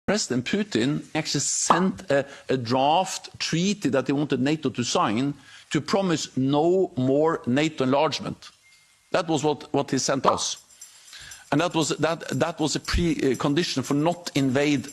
President Putin actually sent a draft treaty that he wanted NATO to sign to promise no more NATO enlargement. That was what he sent us. And that was a precondition for not invade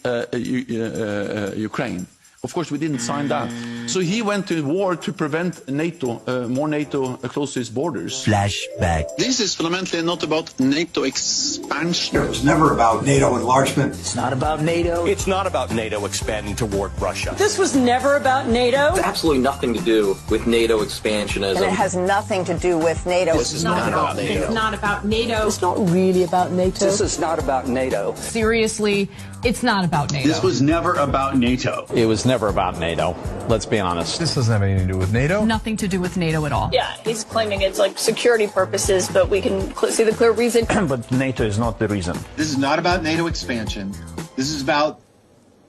Ukraine. Of course, we didn't sign that. So he went to war to prevent NATO, more NATO close to his borders. Flashback. This is fundamentally not about NATO expansion. It was never about NATO enlargement. It's not about NATO. It's not about NATO expanding toward Russia. This was never about NATO. It's absolutely nothing to do with NATO expansionism. And it has nothing to do with NATO. This is not about NATO. It's not about NATO. It's not really about NATO. This is not about NATO. Seriously, it's not about NATO. This was never about NATO. It was never about NATO. Let's be honest. This doesn't have anything to do with NATO. Nothing to do with NATO at all. Yeah, he's claiming it's like security purposes, but we can see the clear reason. But NATO is not the reason. This is not about NATO expansion. This is about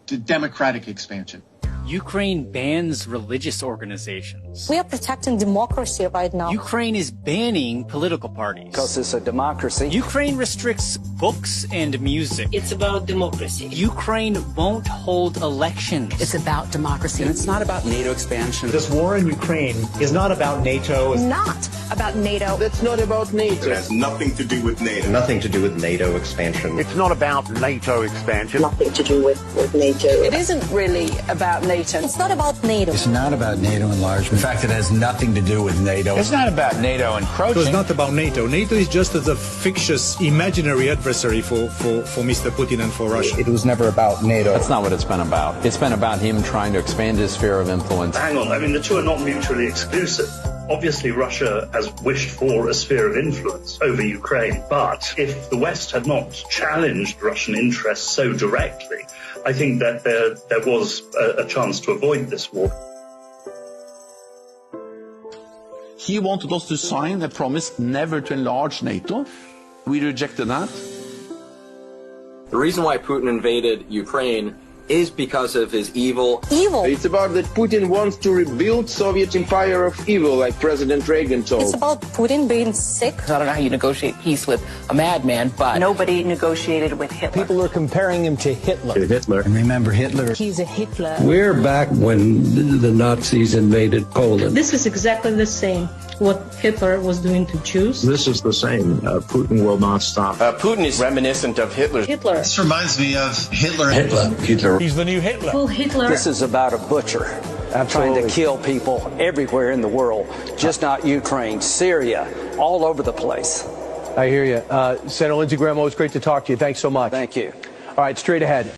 the democratic expansion. Ukraine bans religious organizations. We are protecting democracy right now. Ukraine is banning political parties. Because it's a democracy. Ukraine restricts books and music. It's about democracy. Ukraine won't hold elections. It's about democracy. And it's not about NATO expansion. This war in Ukraine is not about NATO. It's not about NATO. That's not about NATO. It has nothing to do with NATO. Nothing to do with NATO expansion. It's not about NATO expansion. Nothing to do with NATO. It isn't really about NATO. It's not about NATO. It's not about NATO enlargement. In fact, it has nothing to do with NATO. It's not about NATO encroaching. It's not about NATO. NATO is just a fictitious, imaginary adversary for Mr. Putin and for Russia. It was never about NATO. That's not what it's been about. It's been about him trying to expand his sphere of influence. Hang on, I mean, the two are not mutually exclusive. Obviously, Russia has wished for a sphere of influence over Ukraine, but if the West had not challenged Russian interests so directly, I think that there was a chance to avoid this war. He wanted us to sign a promise never to enlarge NATO. We rejected that. The reason why Putin invaded Ukraine is because of his evil. It's about that Putin wants to rebuild Soviet empire of evil, like President Reagan told. It's about Putin being sick. I don't know how you negotiate peace with a madman, but Nobody negotiated with Hitler. People are comparing him to Hitler. And remember Hitler. he's a Hitler. We're back when the Nazis invaded Poland. This is exactly the same what Hitler was doing to Jews. This is the same. Putin will not stop. Putin is reminiscent of Hitler. Hitler. This reminds me of Hitler. Hitler. He's the new Hitler. Full Hitler. This is about a butcher trying to kill people everywhere in the world, just not Ukraine, Syria, all over the place. I hear you. Senator Lindsey Graham, always great to talk to you. Thanks so much. Thank you. All right, straight ahead.